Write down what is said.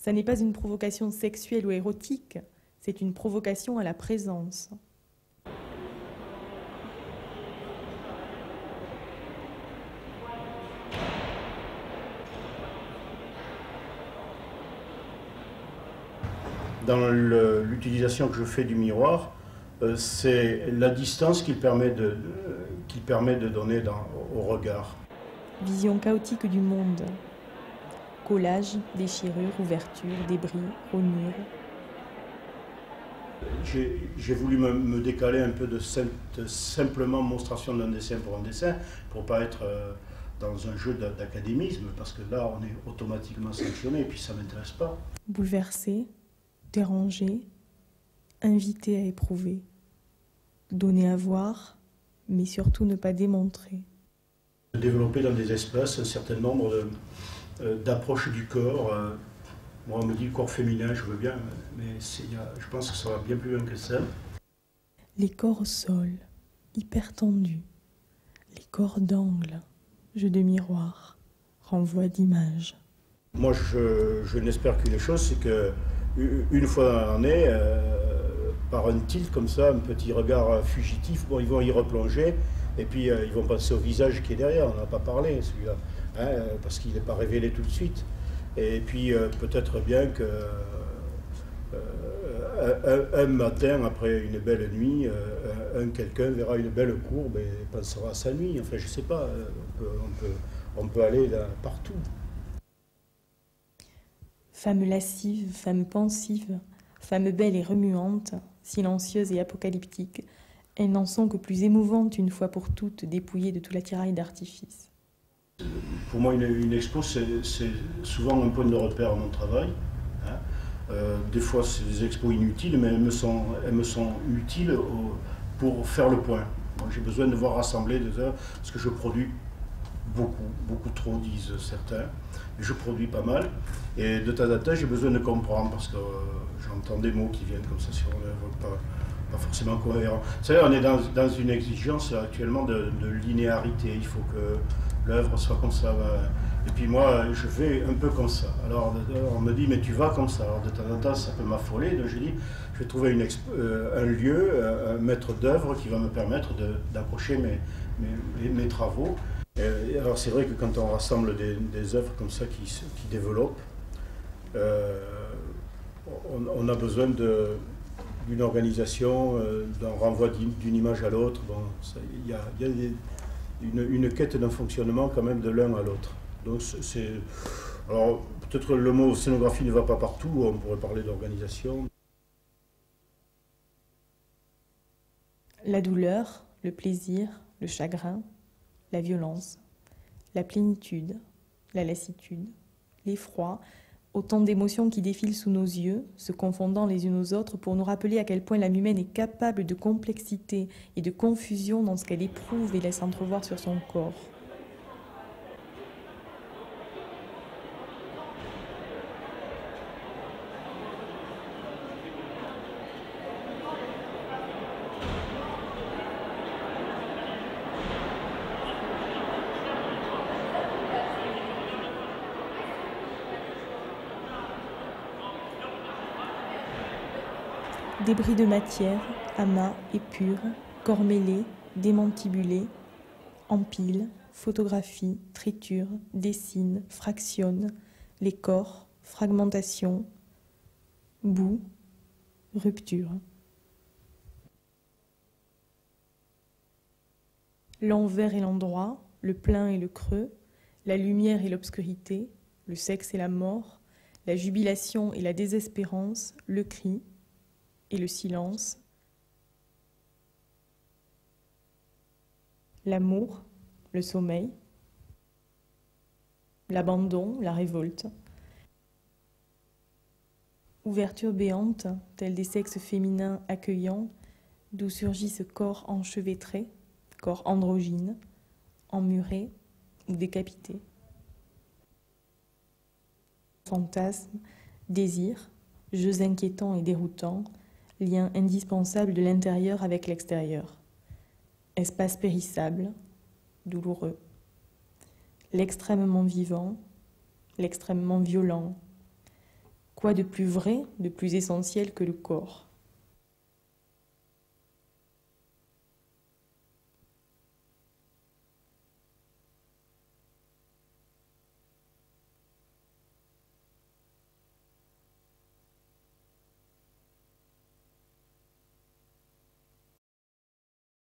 Ça n'est pas une provocation sexuelle ou érotique, c'est une provocation à la présence. Dans l'utilisation que je fais du miroir, c'est la distance qu'il permet de donner au regard. Vision chaotique du monde. Collage, déchirure, ouverture, débris, rognure. J'ai voulu me décaler un peu de cette simplement monstration d'un dessin pour un dessin, pour ne pas être dans un jeu d'académisme, parce que là, on est automatiquement sanctionné, et puis ça ne m'intéresse pas. Bouleversé, dérangé, invité à éprouver. Donner à voir, mais surtout ne pas démontrer. Développer dans des espaces un certain nombre d'approches du corps. Moi, on me dit le corps féminin, je veux bien, mais je pense que ça va bien plus loin que ça. Les corps au sol, hyper tendus. Les corps d'angle, jeu de miroir, renvoi d'images. Moi, je n'espère qu'une chose, c'est qu'une fois dans l'année, par un tilt comme ça, un petit regard fugitif, bon, ils vont y replonger, et puis ils vont penser au visage qui est derrière, on n'en a pas parlé celui-là, hein, parce qu'il n'est pas révélé tout de suite. Et puis peut-être bien que un matin, après une belle nuit, quelqu'un verra une belle courbe et pensera à sa nuit. Enfin, je ne sais pas, on peut aller là, partout. Femme lascive, femme pensive, femme belle et remuante, silencieuse et apocalyptique, elles n'en sont que plus émouvantes une fois pour toutes, dépouillées de tout l'attirail d'artifice. Pour moi, une expo, c'est souvent un point de repère à mon travail. Hein. Des fois, c'est des expos inutiles, mais elles me sont utiles pour faire le point. J'ai besoin de voir rassembler parce que je produis beaucoup trop, disent certains. Mais je produis pas mal. Et de temps en temps, j'ai besoin de comprendre parce que j'entends des mots qui viennent comme ça sur l'œuvre, pas forcément cohérents. Vous savez, on est dans une exigence actuellement de linéarité. Il faut que l'œuvre soit comme ça. Et puis moi, je vais un peu comme ça. Alors on me dit, mais tu vas comme ça. Alors de temps en temps, ça peut m'affoler. Donc je dis, je vais trouver un lieu, un maître d'œuvre qui va me permettre d'approcher mes travaux. Et alors c'est vrai que quand on rassemble des œuvres comme ça qui développent, on a besoin d'une organisation, d'un renvoi d'une image à l'autre. Bon, il y a une quête d'un fonctionnement quand même de l'un à l'autre. Donc alors peut-être le mot scénographie ne va pas partout, on pourrait parler d'organisation. La douleur, le plaisir, le chagrin, la violence, la plénitude, la lassitude, l'effroi, autant d'émotions qui défilent sous nos yeux, se confondant les unes aux autres pour nous rappeler à quel point l'âme humaine est capable de complexité et de confusion dans ce qu'elle éprouve et laisse entrevoir sur son corps. Débris de matière, amas, épure, corps mêlés, démantibulés, empile, photographie, triture, dessine, fractionne, les corps, fragmentation, bout, rupture. L'envers et l'endroit, le plein et le creux, la lumière et l'obscurité, le sexe et la mort, la jubilation et la désespérance, le cri et le silence, l'amour, le sommeil, l'abandon, la révolte, ouverture béante, telle des sexes féminins accueillants, d'où surgissent corps enchevêtrés, corps androgynes, emmurés ou décapités. Fantasmes, désirs, jeux inquiétants et déroutants, lien indispensable de l'intérieur avec l'extérieur. Espace périssable, douloureux. L'extrêmement vivant, l'extrêmement violent. Quoi de plus vrai, de plus essentiel que le corps?